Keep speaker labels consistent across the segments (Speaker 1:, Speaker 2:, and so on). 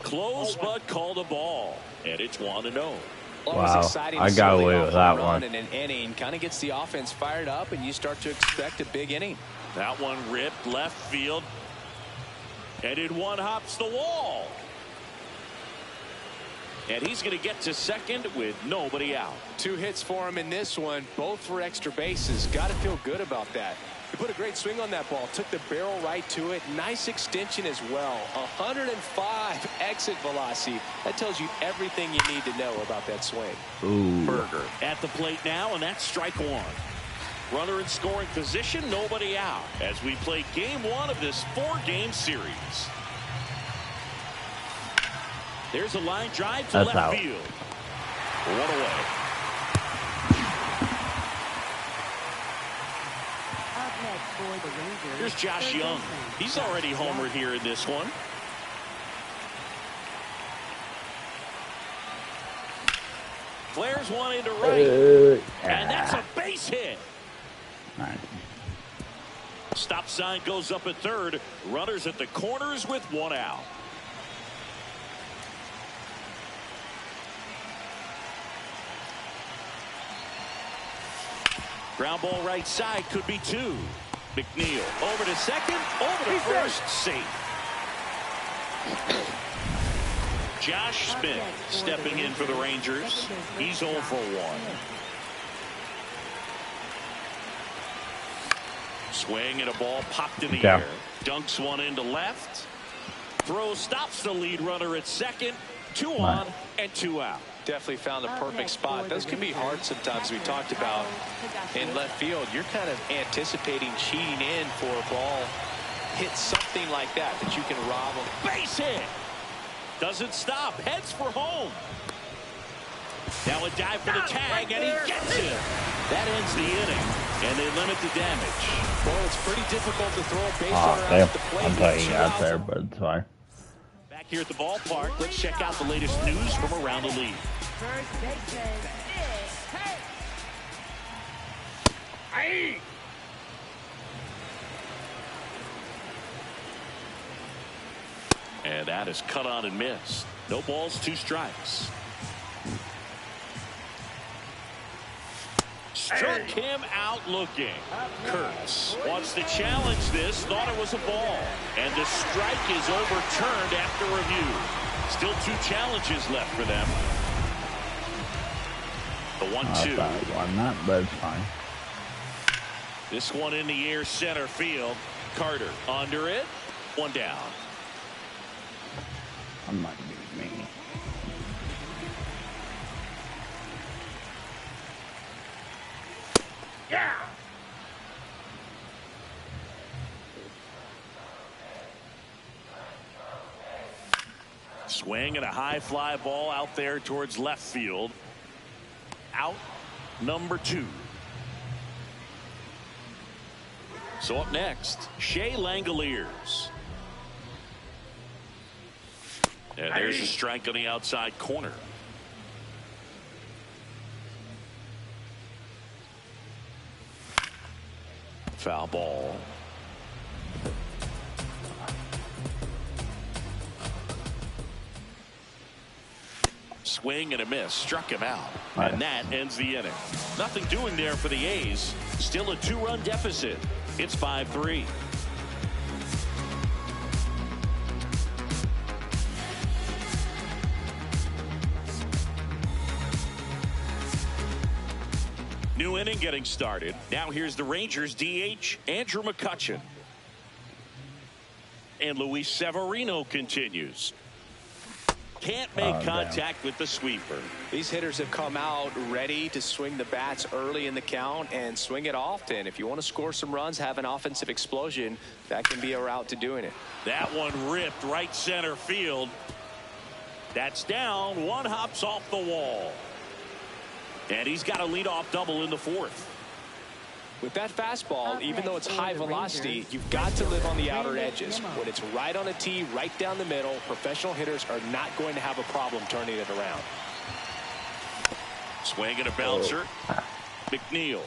Speaker 1: close, but called a ball. And it's 1-0.
Speaker 2: Wow, I got away with that one.
Speaker 3: In an inning kind of gets the offense fired up, and you start to expect a big inning.
Speaker 1: That one ripped left field. Headed one hops the wall. And he's going to get to second with nobody out.
Speaker 3: 2 hits for him in this one, both for extra bases. Got to feel good about that. He put a great swing on that ball, took the barrel right to it. Nice extension as well. 105 exit velocity. That tells you everything you need to know about that swing.
Speaker 2: Ooh.
Speaker 1: Berger at the plate now, and that's strike 1. Runner in scoring position, nobody out, as we play game 1 of this 4-game series. There's a line drive to left field. One away. Here's Josh Young. He's already homered here in this one. Flares one into right. And that's a base hit.
Speaker 2: Nice.
Speaker 1: Stop sign goes up at third. Runners at the corners with 1 out. Ground ball right side, could be 2. McNeil over to second, over to first, safe. Josh Smith stepping in for the Rangers. He's 0 for 1. Swing and a ball popped in the air. Dunks one into left. Throw stops the lead runner at second. 2 on and 2 out.
Speaker 3: Definitely found the perfect spot. Those can be hard sometimes. We talked about in left field. You're kind of anticipating cheating in for a ball. Hit something like that you can rob them.
Speaker 1: Base hit. Doesn't stop. Heads for home. Now a dive for the tag, and he gets it. That ends the inning, and they limit the damage.
Speaker 3: Well, it's pretty difficult to throw a base runner out at the plate.
Speaker 2: I'm putting out there, but it's fine.
Speaker 1: Back here at the ballpark, let's check out the latest news from around the league.
Speaker 4: First baseman is Hey!
Speaker 1: And that is cut on and missed. No balls, 2 strikes. Struck him out looking. Kurtz wants to challenge this, thought it was a ball. And the strike is overturned after review. Still 2 challenges left for them. The 1-2.
Speaker 2: Won that, but it's fine.
Speaker 1: This one in the air, center field. Carter under it. 1 down.
Speaker 2: I'm not being me.
Speaker 4: Yeah!
Speaker 1: Swing and a high fly ball out there towards left field. Out number 2. So up next, Shea Langoliers. And there's a strike on the outside corner. Foul ball. Swing and a miss. Struck him out.
Speaker 2: Nice.
Speaker 1: And that ends the inning. Nothing doing there for the A's. Still a 2-run deficit. It's 5-3. New inning getting started. Now here's the Rangers DH, Andrew McCutchen. And Luis Severino continues. Can't make contact with the sweeper.
Speaker 3: These hitters have come out ready to swing the bats early in the count and swing it often. If you want to score some runs, have an offensive explosion, that can be a route to doing it.
Speaker 1: That one ripped right center field. That's down. One hops off the wall. And he's got a leadoff double in the 4th.
Speaker 3: With that fastball, even though it's high velocity, you've got to live on the outer edges. When it's right on a tee, right down the middle, professional hitters are not going to have a problem turning it around.
Speaker 1: Swing and a bouncer. McNeil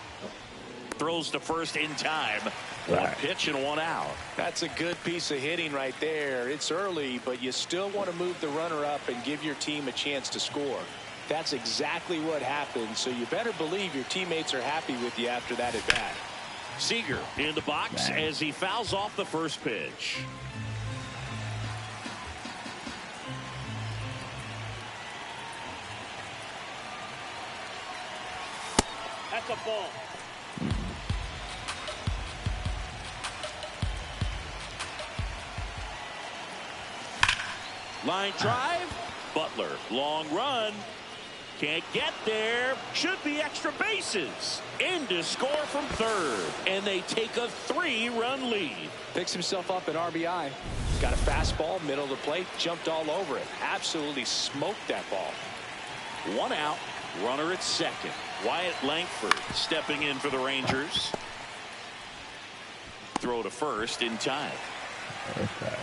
Speaker 1: throws to first in time. One pitch and one out.
Speaker 3: That's a good piece of hitting right there. It's early, but you still want to move the runner up and give your team a chance to score. That's exactly what happened, so you better believe your teammates are happy with you after that at bat.
Speaker 1: Seager in the box as he fouls off the first pitch. That's a ball. Line drive. Butler, long run. Can't get there. Should be extra bases. In to score from third. And they take a 3-run lead.
Speaker 3: Picks himself up at RBI. Got a fastball, middle of the plate, jumped all over it. Absolutely smoked that ball.
Speaker 1: One out. Runner at second. Wyatt Langford stepping in for the Rangers. Throw to first in time.
Speaker 2: Okay.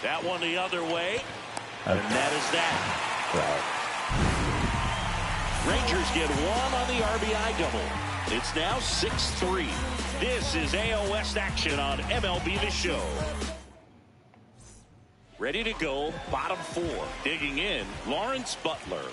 Speaker 1: That one the other way. And that is that.
Speaker 2: Right.
Speaker 1: Rangers get one on the RBI double. It's now 6-3. This is AL West action on MLB The Show. Ready to go, bottom 4. Digging in, Lawrence Butler.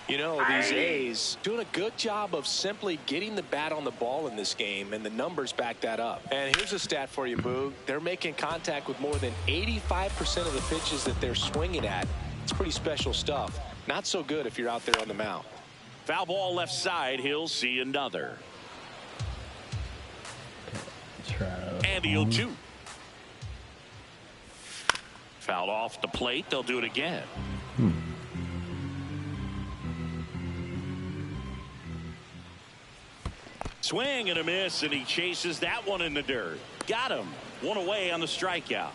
Speaker 3: You know, these A's doing a good job of simply getting the bat on the ball in this game, and the numbers back that up. And here's a stat for you, Boog. They're making contact with more than 85% of the pitches that they're swinging at. It's pretty special stuff. Not so good if you're out there on the mound.
Speaker 1: Foul ball left side. He'll see another. And the 0-2. Fouled off the plate. They'll do it again. Swing and a miss, and he chases that one in the dirt. Got him. One away on the strikeout.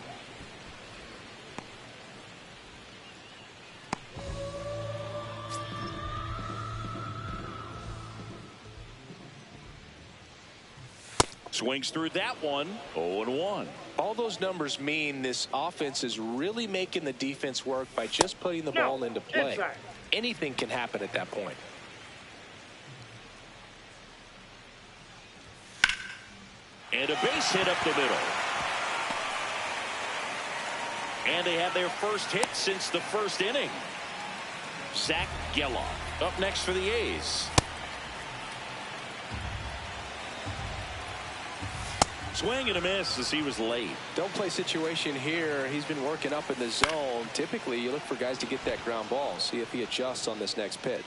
Speaker 1: Swings through that one. 0-1.
Speaker 3: All those numbers mean this offense is really making the defense work by just putting the ball into play. Anything can happen at that point.
Speaker 1: And a base hit up the middle. And they have their first hit since the first inning. Zach Geloff up next for the A's. Swing and a miss as he was late.
Speaker 3: Don't play situation here. He's been working up in the zone. Typically, you look for guys to get that ground ball. See if he adjusts on this next pitch.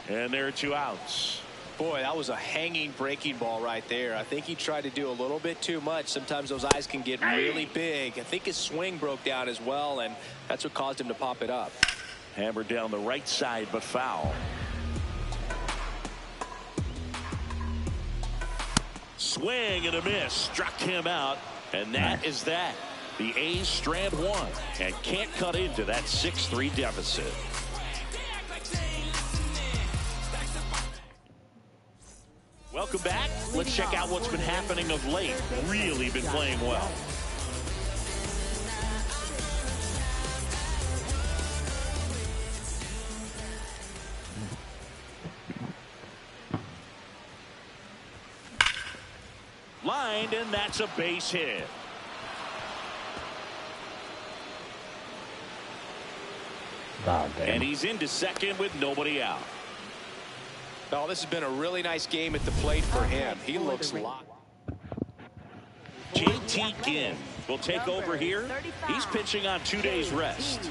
Speaker 1: And there are 2 outs.
Speaker 3: Boy, that was a hanging breaking ball right there. I think he tried to do a little bit too much. Sometimes those eyes can get really big. I think his swing broke down as well, and that's what caused him to pop it up.
Speaker 1: Hammered down the right side, but foul. Swing and a miss. Struck him out, and that is that. The A's strand 1 and can't cut into that 6-3 deficit. Welcome back. Let's check out what's been happening of late. Really been playing well. Lined, and that's a base hit.
Speaker 2: Oh,
Speaker 1: And he's into second with nobody out.
Speaker 3: Oh, this has been a really nice game at the plate for him. He looks locked.
Speaker 1: JT Ginn will take over here. He's pitching on 2 days rest.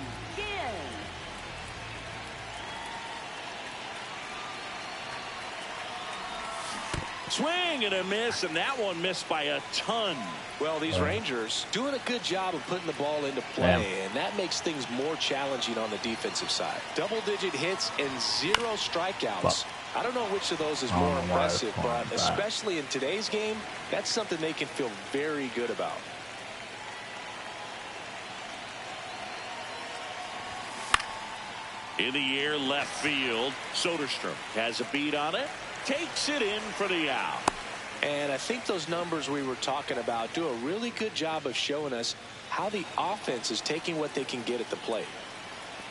Speaker 1: Swing and a miss, and that one missed by a ton.
Speaker 3: Well, these Rangers doing a good job of putting the ball into play, and that makes things more challenging on the defensive side. Double-digit hits and 0 strikeouts. I don't know which of those is more impressive, but especially in today's game, that's something they can feel very good about.
Speaker 1: In the air, left field. Soderstrom has a beat on it. Takes it in for the out.
Speaker 3: And I think those numbers we were talking about do a really good job of showing us how the offense is taking what they can get at the plate.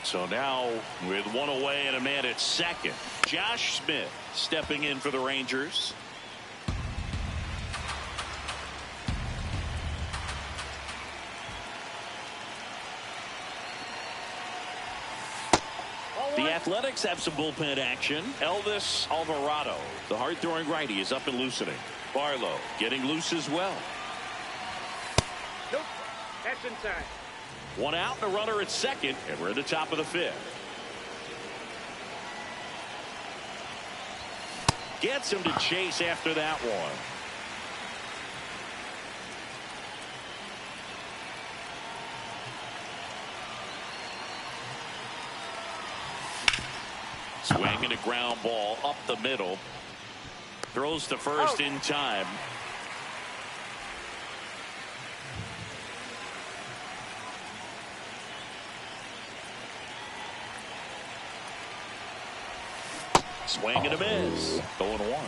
Speaker 1: So now with one away and a man at second, Josh Smith stepping in for the Rangers. The Athletics have some bullpen action. Elvis Alvarado, the hard-throwing righty, is up and loosening. Barlow getting loose as well.
Speaker 4: Nope. That's inside.
Speaker 1: One out and a runner at second, and we're at the top of the fifth. Gets him to chase after that one. Swinging a ground ball up the middle. Throws to first in time. Swing and a miss. 0-1.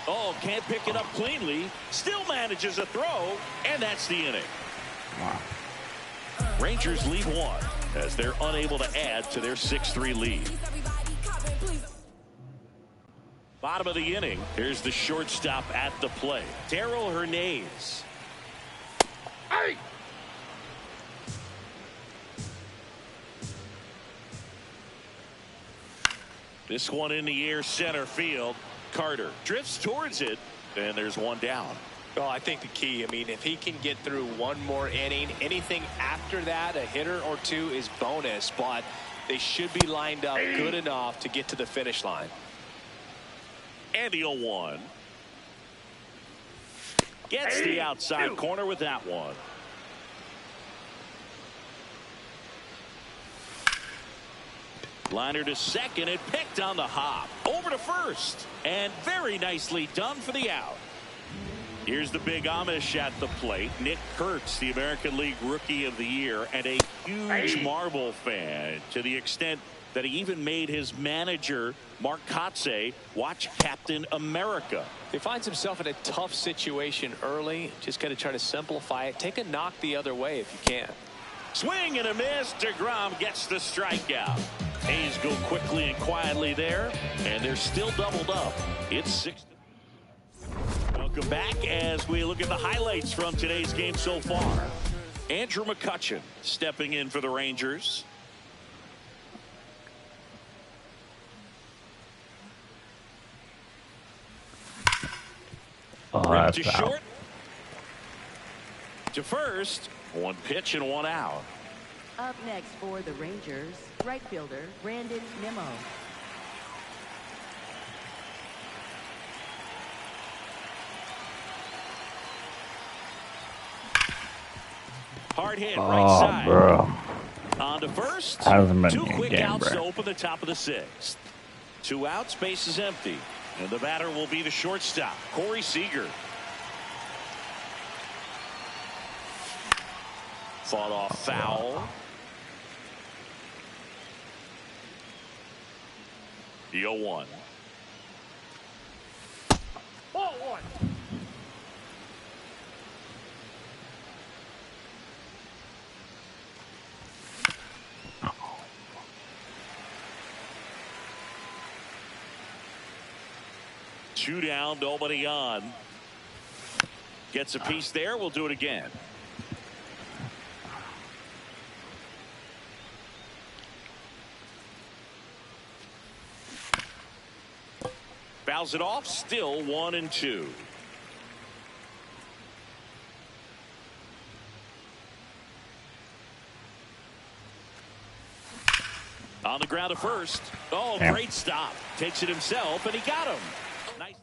Speaker 1: Oh, can't pick it up cleanly. Still manages a throw, and that's the inning.
Speaker 2: Wow.
Speaker 1: Rangers lead one as they're unable to add to their 6-3 lead. Bottom of the inning. Here's the shortstop at the plate, Darell Hernandez.
Speaker 4: Hey!
Speaker 1: This one in the air, center field. Carter drifts towards it, and there's one down.
Speaker 3: Well, I think the key, I mean, if he can get through one more inning, anything after that, a hitter or two is bonus, but they should be lined up good enough to get to the finish line.
Speaker 1: And the 0-1. Gets the outside corner with that one. Liner to second and picked on the hop. Over to first. And very nicely done for the out. Here's the big Amish at the plate. Nick Kurtz, the American League Rookie of the Year, and a huge Marvel fan to the extent that he even made his manager, Mark Kotsay, watch Captain America.
Speaker 3: He finds himself in a tough situation early. Just got to try to simplify it. Take a knock the other way if you can.
Speaker 1: Swing and a miss. DeGrom gets the strikeout. A's go quickly and quietly there, and they're still doubled up. It's 6. Welcome back as we look at the highlights from today's game so far. Andrew McCutchen stepping in for the Rangers.
Speaker 2: Oh,
Speaker 1: Ripped
Speaker 2: that's
Speaker 1: to short. To first. One pitch and one out.
Speaker 5: Up next for the Rangers, right fielder Brandon Nimmo.
Speaker 1: Hard hit right side.
Speaker 2: Bro.
Speaker 1: On to first.
Speaker 2: Hasn't been
Speaker 1: Two
Speaker 2: a
Speaker 1: quick
Speaker 2: game,
Speaker 1: outs
Speaker 2: bro.
Speaker 1: to open the top of the 6th. 2 outs, base is empty. And the batter will be the shortstop, Corey Seager. Fought off foul. The 0-1.
Speaker 4: Ball one.
Speaker 1: Two down, nobody on. Gets a piece there. We'll do it again. Fouls it off. Still 1-2. On the ground to first. Oh, great stop. Takes it himself, and he got him. Nice.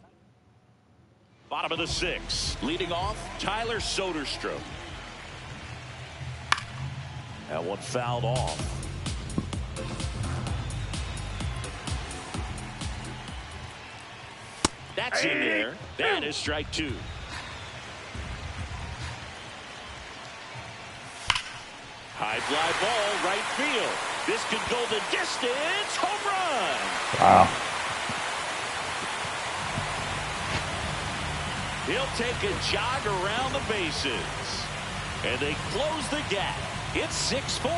Speaker 1: Bottom of the 6th. Leading off, Tyler Soderstrom. That one fouled off. That's in there. That is strike 2. High fly ball, right field. This could go the distance. Home run.
Speaker 2: Wow.
Speaker 1: He'll take a jog around the bases. And they close the gap. It's 6-4.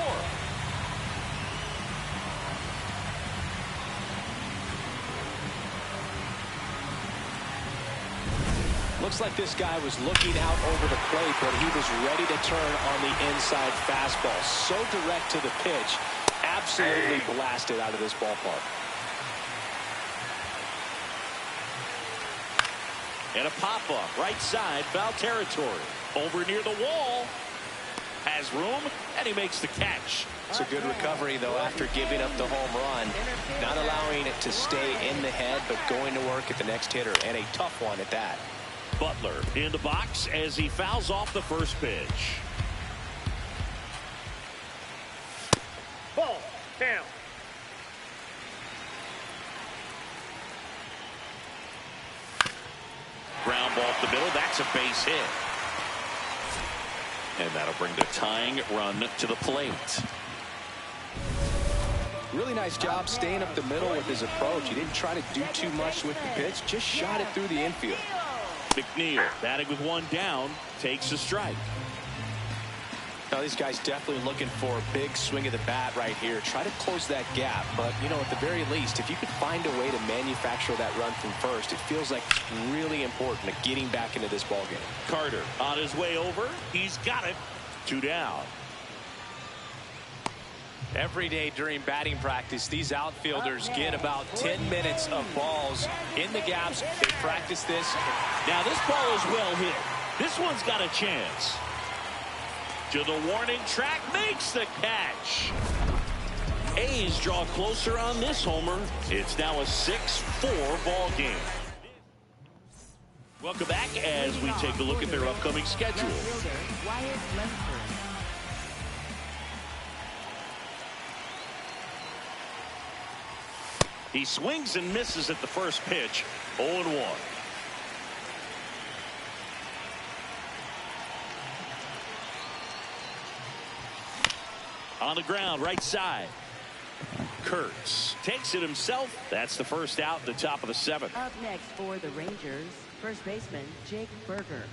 Speaker 3: Looks like this guy was looking out over the plate, but he was ready to turn on the inside fastball. So direct to the pitch. Absolutely blasted out of this ballpark.
Speaker 1: And a pop-up, right side, foul territory. Over near the wall. Has room, and he makes the catch.
Speaker 3: It's a good recovery, though, after giving up the home run. Not allowing it to stay in the head, but going to work at the next hitter, and a tough one at that.
Speaker 1: Butler in the box as he fouls off the first pitch.
Speaker 4: Ball. Down.
Speaker 1: Ground ball up the middle. That's a base hit. And that'll bring the tying run to the plate.
Speaker 3: Really nice job staying up the middle with his approach. He didn't try to do too much with the pitch. Just shot it through the infield.
Speaker 1: McNeil batting with one down, takes a strike.
Speaker 3: Now these guys definitely looking for a big swing of the bat right here. Try to close that gap, but you know, at the very least, if you could find a way to manufacture that run from first, it feels like it's really important to getting back into this ball game.
Speaker 1: Carter on his way over. He's got it. 2 down.
Speaker 3: Every day during batting practice, these outfielders get about 10 minutes of balls in the gaps. They practice this.
Speaker 1: Now this ball is well hit. This one's got a chance. To the warning track, makes the catch. A's draw closer on this homer. It's now a 6-4 ball game. Welcome back as we take a look at their upcoming schedule.
Speaker 5: Wyatt Lemford.
Speaker 1: He swings and misses at the first pitch. 0-1. On the ground, right side. Kurtz takes it himself. That's the first out at the top of the 7th.
Speaker 5: Up next for the Rangers, first baseman Jake Berger.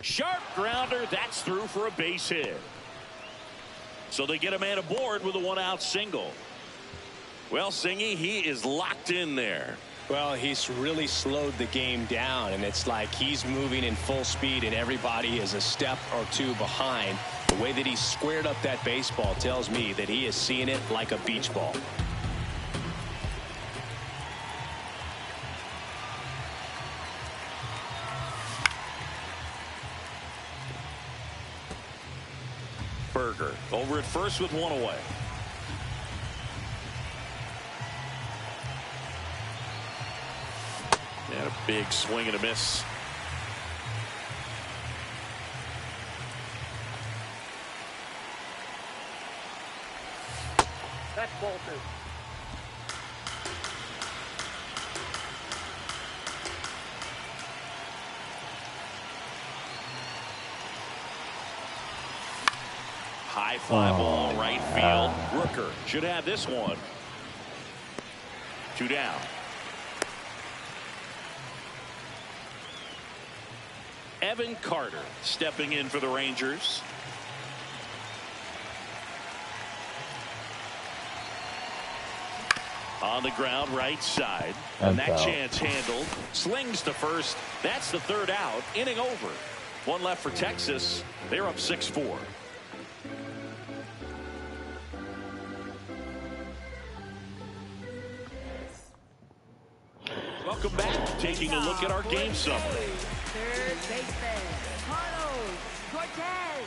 Speaker 1: Sharp grounder. That's through for a base hit. So they get a man aboard with a 1-out single. Well, Singy, he is locked in there.
Speaker 3: Well, he's really slowed the game down, and it's like he's moving in full speed, and everybody is a step or two behind. The way that he squared up that baseball tells me that he is seeing it like a beach ball.
Speaker 1: Berger over at first with 1 away. And a big swing and a miss.
Speaker 4: That's ball 2.
Speaker 1: High fly ball right field. Rooker should have this one. 2 down. Evan Carter stepping in for the Rangers. On the ground, right side. And that chance handled. Slings to first. That's the 3rd out. Inning over. 1 left for Texas. They're up 6-4. Welcome back. Taking a look at our game summary.
Speaker 5: Third baseman Carlos Cortez.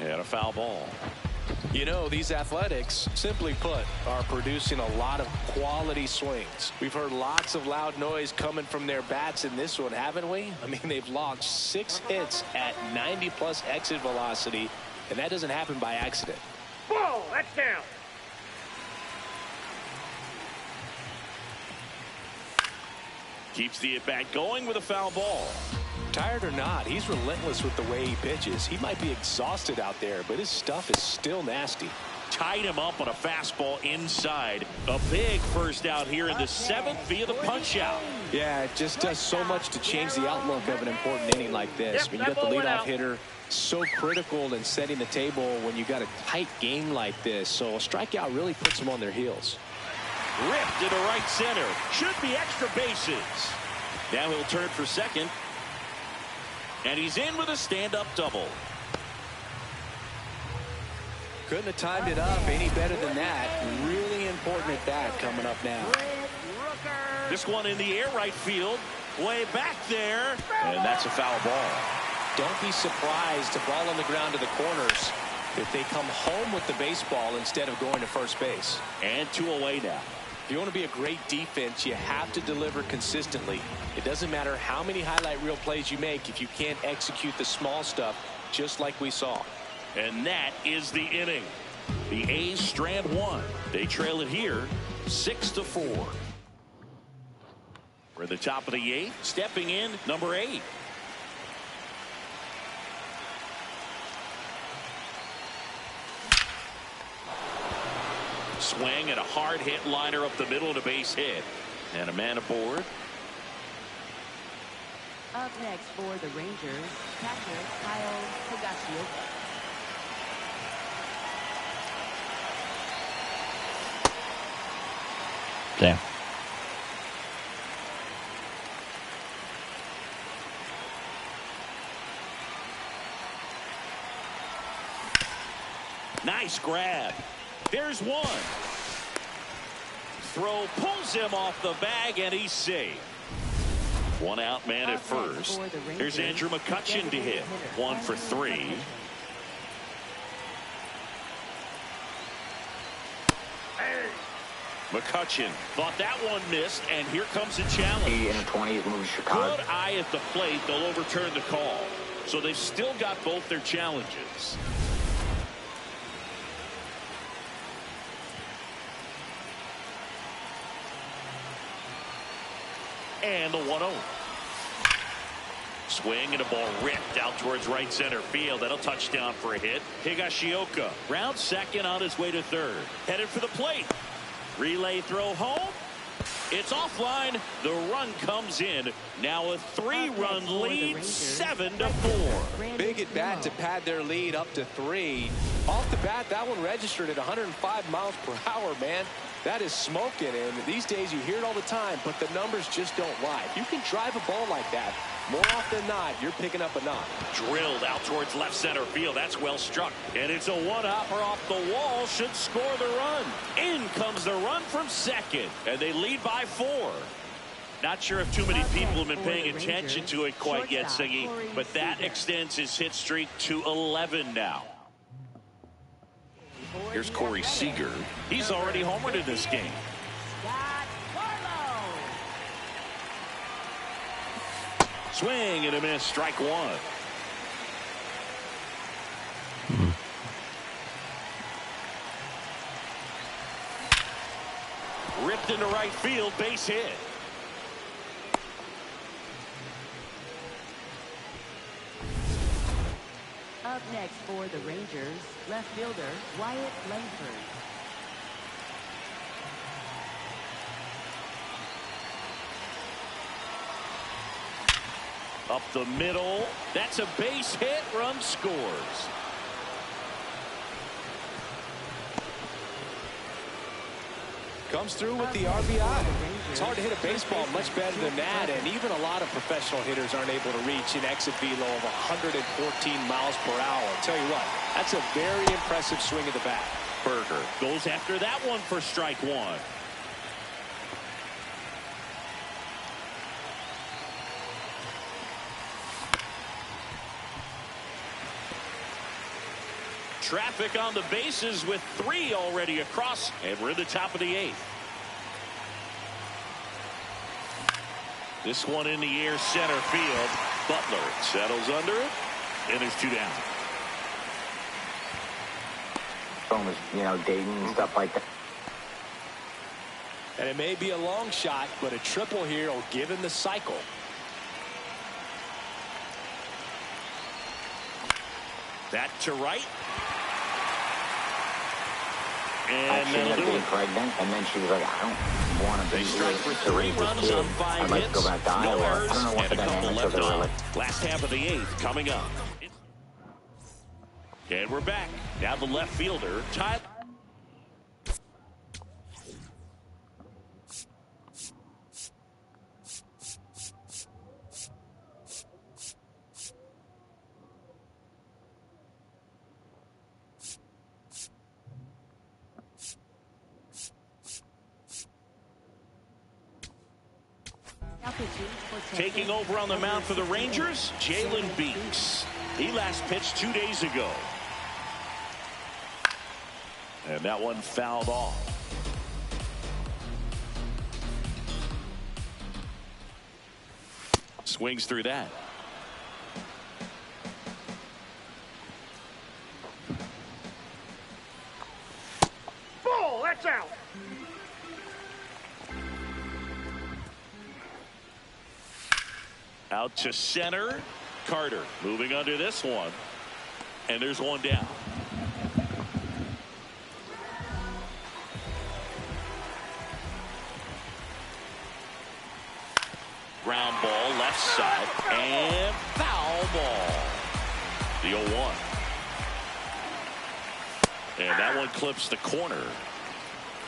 Speaker 1: And a foul ball.
Speaker 3: You know, these Athletics, simply put, are producing a lot of quality swings. We've heard lots of loud noise coming from their bats in this one, haven't we? I mean, they've logged 6 hits at 90+ exit velocity, and that doesn't happen by accident.
Speaker 4: Ball. That's down.
Speaker 1: Keeps the at-bat going with a foul ball.
Speaker 3: Tired or not, he's relentless with the way he pitches. He might be exhausted out there, but his stuff is still nasty.
Speaker 1: Tied him up on a fastball inside. A big first out here in the 7th via the punch-out.
Speaker 3: Yeah, it just does so much to change the outlook of an important inning like this. When you got the leadoff hitter, so critical in setting the table when you got a tight game like this. So a strikeout really puts them on their heels.
Speaker 1: Ripped into right center. Should be extra bases. Now he'll turn for second. And he's in with a stand-up double.
Speaker 3: Couldn't have timed it up any better than that. Really important at bat coming up now.
Speaker 1: This one in the air right field. Way back there. And that's a foul ball.
Speaker 3: Don't be surprised to ball on the ground to the corners if they come home with the baseball instead of going to first base.
Speaker 1: And 2 away now.
Speaker 3: If you want to be a great defense, you have to deliver consistently. It doesn't matter how many highlight reel plays you make if you can't execute the small stuff, just like we saw.
Speaker 1: And that is the inning. The A's strand 1. They trail it here 6-4. We're at the top of the 8th. Stepping in, number 8. Swing and a hard hit liner up the middle and a base hit. And a man aboard.
Speaker 5: Up next for the Rangers, catcher Kyle Higashioka.
Speaker 2: Damn.
Speaker 1: Nice grab. There's one. Throw pulls him off the bag, and he's safe. 1 out man at first. Here's Andrew McCutchen to hit. 1 for 3. McCutchen thought that one missed, and here comes a challenge.
Speaker 6: In the 20s, moving Chicago.
Speaker 1: Good eye at the plate. They'll overturn the call. So they've still got both their challenges. And the 1-0. Swing and a ball ripped out towards right center field. That'll touch down for a hit. Higashioka round second on his way to third. Headed for the plate. Relay throw home. It's offline. The run comes in. Now a 3-run lead, 7-4.
Speaker 3: Big at bat to pad their lead up to 3. Off the bat, that one registered at 105 miles per hour, man. That is smoking, and these days you hear it all the time, but the numbers just don't lie. If you can drive a ball like that, more often than not, you're picking up a knock.
Speaker 1: Drilled out towards left center field. That's well struck. And it's a one-hopper off the wall. Should score the run. In comes the run from second. And they lead by 4. Not sure if too many people have been paying attention to it quite yet, Siggy, but that extends his hit streak to 11 now. Here's Corey Seager. He's already homered in this game. Swing and a miss, strike 1. Ripped into right field, base hit.
Speaker 5: Up next for the Rangers, left fielder Wyatt Langford.
Speaker 1: Up the middle. That's a base hit. Run scores.
Speaker 3: Comes through with the RBI. It's hard to hit a baseball much better than that, and even a lot of professional hitters aren't able to reach an exit velo of 114 miles per hour. I'll tell you what, that's a very impressive swing of the bat.
Speaker 1: Berger goes after that one for strike 1. Traffic on the bases with 3 already across, and we're in the top of the 8th. This one in the air center field. Butler settles under it, and there's 2 down.
Speaker 6: You know, Dayton and stuff like that.
Speaker 3: And it may be a long shot, but a triple here will give him the cycle.
Speaker 1: That to right.
Speaker 6: I've
Speaker 1: And
Speaker 6: seen
Speaker 1: that'll
Speaker 6: her
Speaker 1: do
Speaker 6: being
Speaker 1: it.
Speaker 6: pregnant, and then she was like, I don't want to be
Speaker 1: They strike for
Speaker 6: to
Speaker 1: 3
Speaker 6: raise this
Speaker 1: runs
Speaker 6: kid.
Speaker 1: on 5
Speaker 6: I'd like to
Speaker 1: hits.
Speaker 6: go back to
Speaker 1: No
Speaker 6: Iowa.
Speaker 1: errors
Speaker 6: I don't know what
Speaker 1: and
Speaker 6: the
Speaker 1: a couple
Speaker 6: dynamics of
Speaker 1: left
Speaker 6: the
Speaker 1: on.
Speaker 6: relationship.
Speaker 1: Last half of the 8th coming up. And we're back. Now the left fielder, Tyler.
Speaker 5: Now pitching for Texas.
Speaker 1: Taking over on the mound for the Rangers, Jalen Beeks. He last pitched 2 days ago. And that one fouled off. Swings through that.
Speaker 4: Ball, that's out.
Speaker 1: Out to center. Carter moving under this one. And there's one down. Ground ball left side. And foul ball. The 0-1. And that one clips the corner.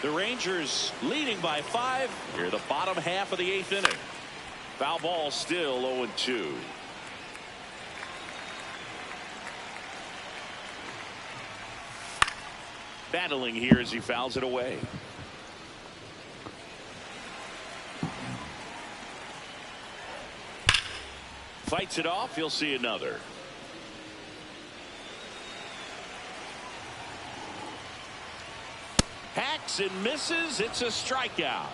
Speaker 1: The Rangers leading by 5 here the bottom half of the 8th inning. Foul ball still 0-2. Battling here as he fouls it away. Fights it off. You'll see another. Hacks and misses. It's a strikeout.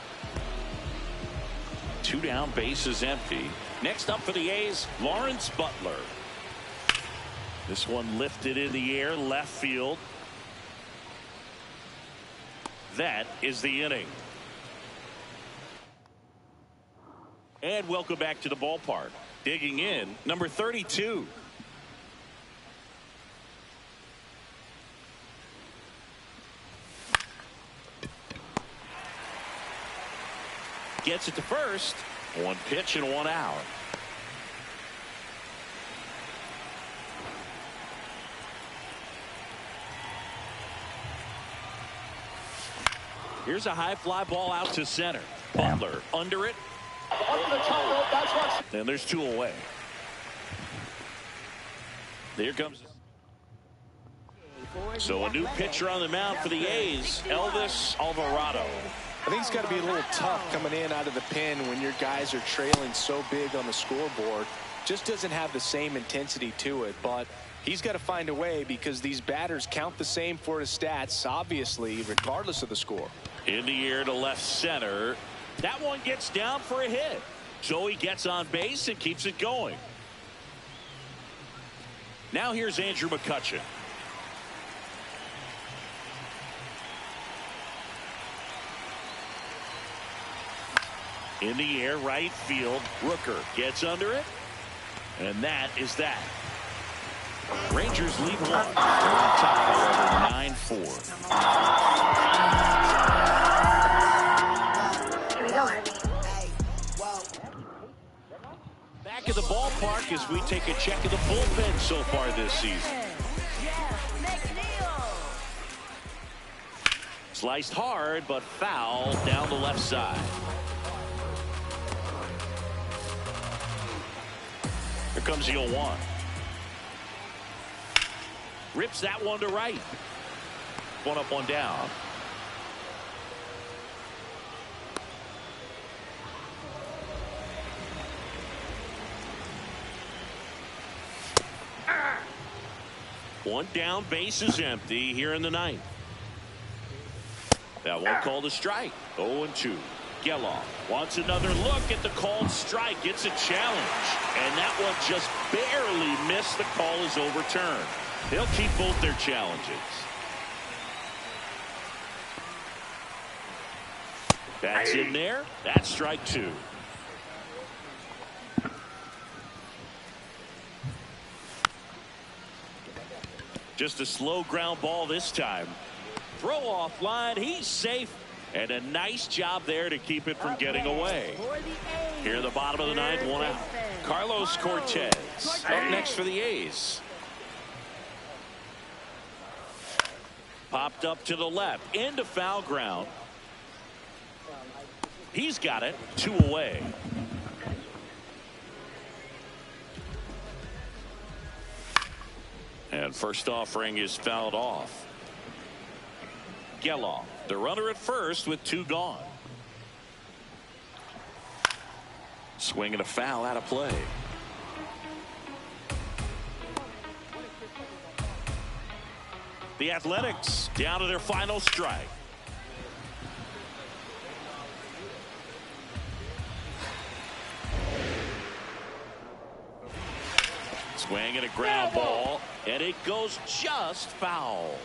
Speaker 1: 2 down, bases empty. Next up for the A's, Lawrence Butler. This one lifted in the air, left field. That is the inning. And welcome back to the ballpark. Digging in, number 32. Gets it to first. 1 pitch and 1 out. Here's a high fly ball out to center. Butler under it. And there's 2 away. Here comes. So a new pitcher on the mound for the A's, Elvis Alvarado.
Speaker 3: I think it's got to be a little tough coming in out of the pen when your guys are trailing so big on the scoreboard. Just doesn't have the same intensity to it, but he's got to find a way because these batters count the same for his stats, obviously, regardless of the score.
Speaker 1: In the air to left center. That one gets down for a hit. So he gets on base and keeps it going. Now here's Andrew McCutchen. In the air, right field. Rooker gets under it. And that is that. Rangers lead 1. They're on top, however, 9-4. Back at the ballpark as we take a check of the bullpen so far this season. Sliced hard, but foul down the left side. Here comes the 0-1. Rips that one to right. 1 up, 1 down. One down, base is empty here in the 9th. That one called a strike. 0-2. Geloff wants another look at the called strike. It's a challenge. And that one just barely missed. The call is overturned. They'll keep both their challenges. That's in there. That's strike 2. Just a slow ground ball this time. Throw off line. He's safe. And a nice job there to keep it from getting away. Here in the bottom of the 9th, 1 out. Carlos Cortez up next for the A's. Popped up to the left into foul ground. He's got it. 2 away. And first offering is fouled off. Geloff, the runner at first with 2 gone. Swing and a foul out of play. The Athletics down to their final strike. Swing and a ground ball, and it goes just foul.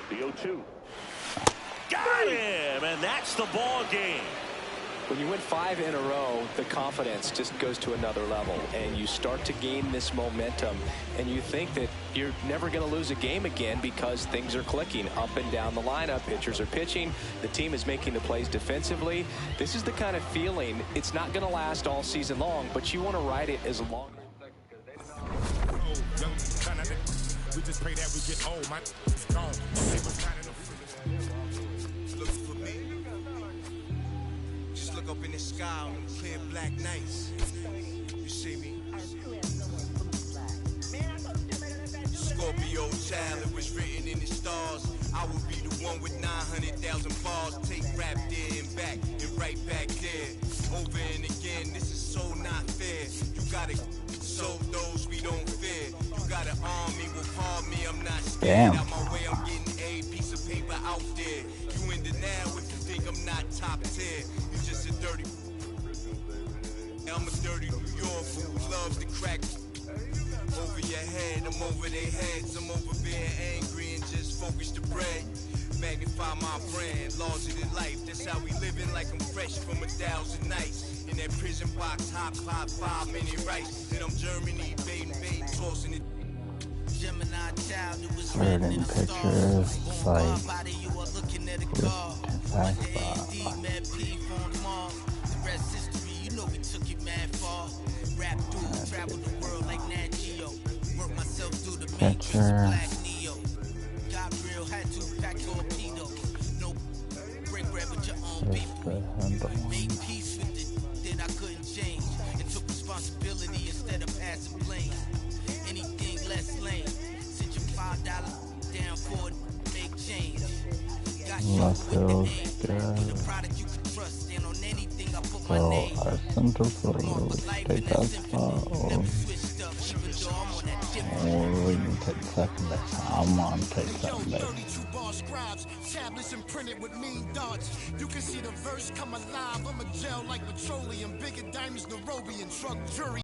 Speaker 1: The 0-2. Got him, and that's the ball game.
Speaker 3: When you win 5 in a row, the confidence just goes to another level, and you start to gain this momentum, and you think that you're never going to lose a game again because things are clicking up and down the lineup. Pitchers are pitching. The team is making the plays defensively. This is the kind of feeling, it's not going to last all season long, but you want to ride it as long.
Speaker 7: We just pray that we get old. My gone. Look for me. Just look up in the sky on clear black nights. You see me? Scorpio child, it was written in the stars. I will be the one with 900,000 bars. Take rap there and back and right back there. Over and again, this is so not fair. You gotta show those we don't fear. You gotta arm me with harm me. I'm not scared. Out my way, I'm getting a piece of paper out there. You in denial if you think I'm not top tier. You're just a dirty. I'm a dirty New York who loves to crack. Over your head, I'm over their heads. I'm over being angry and just focus the bread. Magnify my brand, laws of the life. That's how we living, like I'm fresh from 1,000 nights. In that prison box, hot pot, 5-minute rice. Then I'm Germany, bait, tossing it. Gemini child, it was written in the stars. Body, you are looking at a car. One day, mad P on the mall. The rest history, you know we took it mad far. Rap dude, travel the world like Nat Geo. Work myself through the matrix, Black Neo. Got real, had to pack torpedo. No, break bread with your own people. Made peace with it, then I couldn't change. And took responsibility instead of passing blame. Anything less lame. Send your $5 down for it, make change. Got you with the aim. The product you can trust, and on anything I put my name.
Speaker 2: Our center field take that spot, or we can take second base. I'm on take second base.
Speaker 7: Tablets imprinted with mean dots. You can see the verse come alive. I'm a gel like petroleum, bigger diamonds, Nairobi, and truck jury.